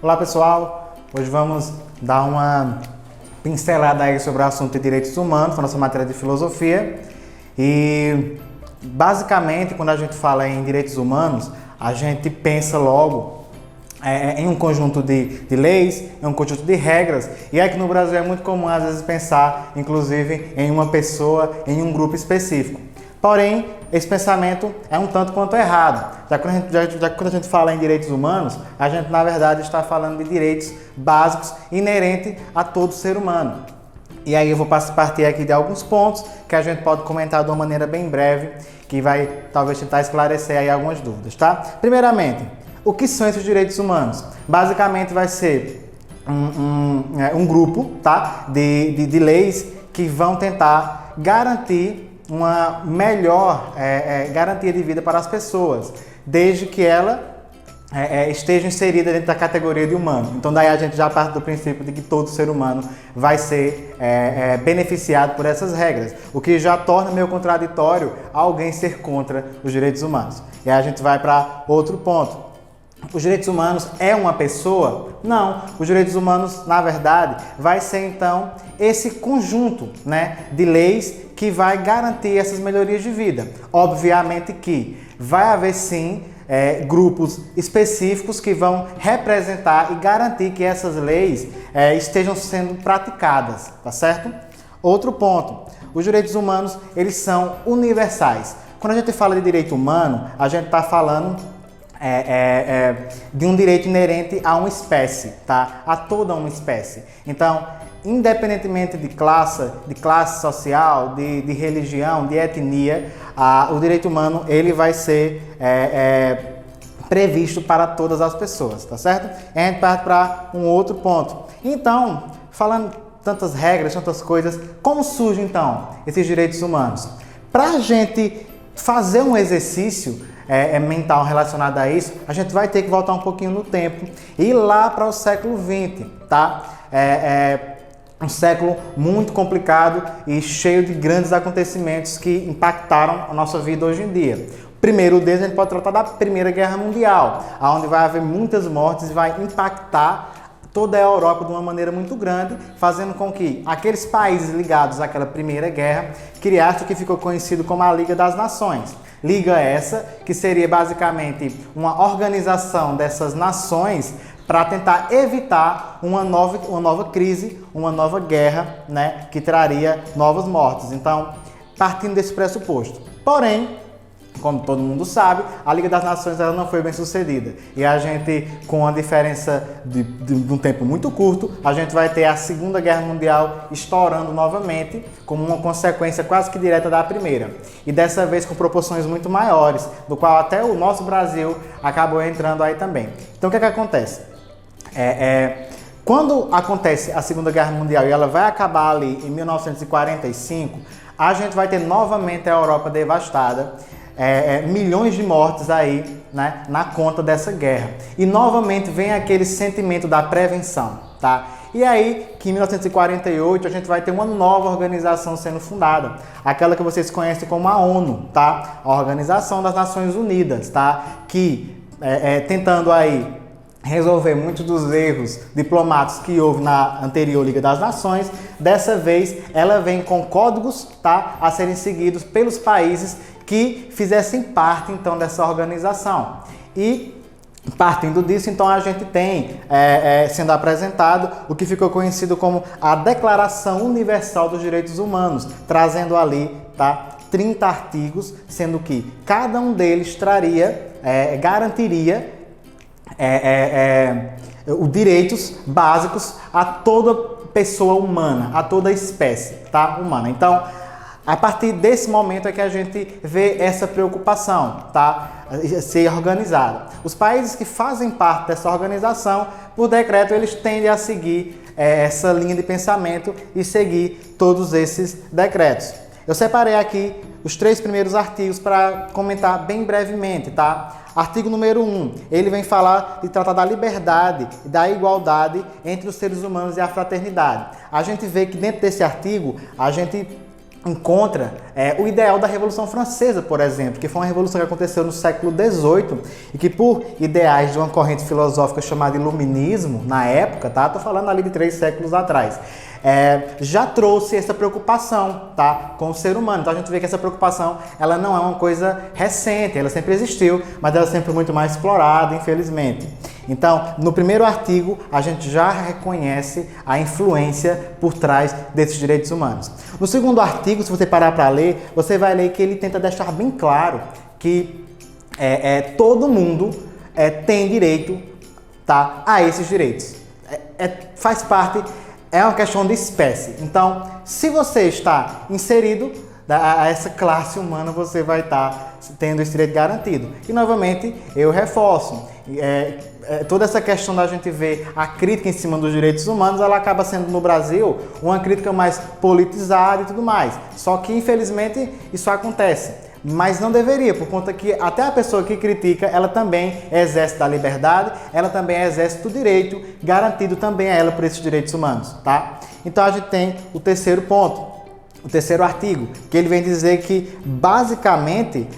Olá pessoal, hoje vamos dar uma pincelada aí sobre o assunto de direitos humanos, a nossa matéria de filosofia. E basicamente, quando a gente fala em direitos humanos, a gente pensa logo em um conjunto de leis, em um conjunto de regras, e aqui no Brasil é muito comum às vezes pensar, inclusive, em uma pessoa, em um grupo específico. Porém, esse pensamento é um tanto quanto errado. Já quando a gente fala em direitos humanos, a gente na verdade está falando de direitos básicos inerentes a todo ser humano. E aí eu vou partir aqui de alguns pontos que a gente pode comentar de uma maneira bem breve, que vai talvez tentar esclarecer aí algumas dúvidas, tá? Primeiramente, o que são esses direitos humanos? Basicamente vai ser um grupo, tá? de leis que vão tentar garantir uma melhor garantia de vida para as pessoas, desde que ela esteja inserida dentro da categoria de humano. Então daí a gente já parte do princípio de que todo ser humano vai ser beneficiado por essas regras, o que já torna meio contraditório alguém ser contra os direitos humanos. E aí a gente vai para outro ponto. Os direitos humanos é uma pessoa? Não. Os direitos humanos, na verdade, vai ser então esse conjunto, de leis que vai garantir essas melhorias de vida. Obviamente que vai haver sim grupos específicos que vão representar e garantir que essas leis estejam sendo praticadas, tá certo? Outro ponto, os direitos humanos, eles são universais. Quando a gente fala de direito humano, a gente está falando de um direito inerente a uma espécie, tá? A toda uma espécie. Então, independentemente de classe social, de religião, de etnia, o direito humano ele vai ser previsto para todas as pessoas, tá certo? E a gente parte para um outro ponto. Então, falando tantas regras, tantas coisas, como surgem então esses direitos humanos? Para a gente fazer um exercício mental relacionado a isso, a gente vai ter que voltar um pouquinho no tempo e ir lá para o século XX, tá? Um século muito complicado e cheio de grandes acontecimentos que impactaram a nossa vida hoje em dia. O primeiro deles a gente pode tratar da Primeira Guerra Mundial, onde vai haver muitas mortes e vai impactar toda a Europa de uma maneira muito grande, fazendo com que aqueles países ligados àquela Primeira Guerra criassem o que ficou conhecido como a Liga das Nações. Liga essa que seria basicamente uma organização dessas nações para tentar evitar uma nova crise, uma nova guerra, que traria novas mortes. Então, partindo desse pressuposto. Porém, como todo mundo sabe, a Liga das Nações ela não foi bem sucedida. E a gente, com a diferença de um tempo muito curto, a gente vai ter a Segunda Guerra Mundial estourando novamente, como uma consequência quase que direta da primeira. E dessa vez com proporções muito maiores, do qual até o nosso Brasil acabou entrando aí também. Então o que acontece? Quando acontece a Segunda Guerra Mundial e ela vai acabar ali em 1945, a gente vai ter novamente a Europa devastada, milhões de mortes aí, na conta dessa guerra. E novamente vem aquele sentimento da prevenção, tá? E aí, que em 1948 a gente vai ter uma nova organização sendo fundada, aquela que vocês conhecem como a ONU, tá? A Organização das Nações Unidas, tá? Que tentando aí resolver muitos dos erros diplomáticos que houve na anterior Liga das Nações, dessa vez ela vem com códigos, tá? A serem seguidos pelos países que fizessem parte então dessa organização. E partindo disso, então a gente tem sendo apresentado o que ficou conhecido como a Declaração Universal dos Direitos Humanos, trazendo ali, tá, 30 artigos, sendo que cada um deles garantiria os direitos básicos a toda pessoa humana, a toda espécie, tá, humana. Então, a partir desse momento é que a gente vê essa preocupação, tá? Ser organizada. Os países que fazem parte dessa organização, por decreto, eles tendem a seguir essa linha de pensamento e seguir todos esses decretos. Eu separei aqui os 3 primeiros artigos para comentar bem brevemente, tá? Artigo número 1, ele vem falar e tratar da liberdade e da igualdade entre os seres humanos e a fraternidade. A gente vê que dentro desse artigo, a gente encontra o ideal da Revolução Francesa, por exemplo, que foi uma revolução que aconteceu no século XVIII e que, por ideais de uma corrente filosófica chamada Iluminismo, na época, tá? Tô falando ali de 3 séculos atrás, já trouxe essa preocupação, tá, com o ser humano. Então a gente vê que essa preocupação, ela não é uma coisa recente, ela sempre existiu, mas ela é sempre muito mais explorada, infelizmente. Então, no primeiro artigo, a gente já reconhece a influência por trás desses direitos humanos. No segundo artigo, se você parar para ler, você vai ler que ele tenta deixar bem claro que todo mundo tem direito, tá, a esses direitos. Faz parte, é uma questão de espécie. Então, se você está inserido a essa classe humana, você vai estar tendo esse direito garantido. E, novamente, eu reforço. Toda essa questão da gente ver a crítica em cima dos direitos humanos, ela acaba sendo no Brasil uma crítica mais politizada e tudo mais. Só que, infelizmente, isso acontece. Mas não deveria, por conta que até a pessoa que critica, ela também exerce da liberdade, ela também exerce do direito garantido também a ela por esses direitos humanos, tá? Então a gente tem o terceiro ponto, o terceiro artigo, que ele vem dizer que basicamente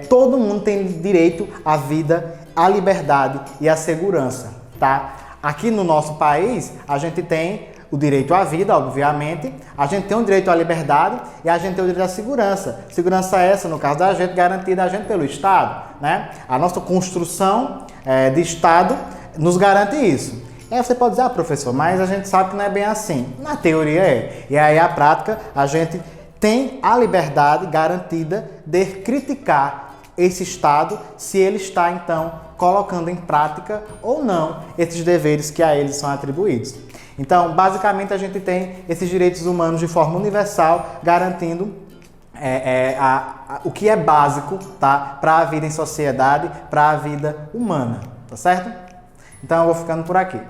todo mundo tem direito à vida, à liberdade e à segurança, tá? Aqui no nosso país, a gente tem o direito à vida, obviamente, a gente tem o direito à liberdade e a gente tem o direito à segurança. Segurança essa, no caso da gente, garantida a gente pelo Estado, né? A nossa construção de Estado nos garante isso. E aí você pode dizer, professor, mas a gente sabe que não é bem assim. Na teoria é. E aí, a prática, a gente tem a liberdade garantida de criticar esse Estado se ele está, então, colocando em prática ou não esses deveres que a eles são atribuídos. Então, basicamente, a gente tem esses direitos humanos de forma universal, garantindo o que é básico, tá, para a vida em sociedade, para a vida humana, tá certo? Então, eu vou ficando por aqui.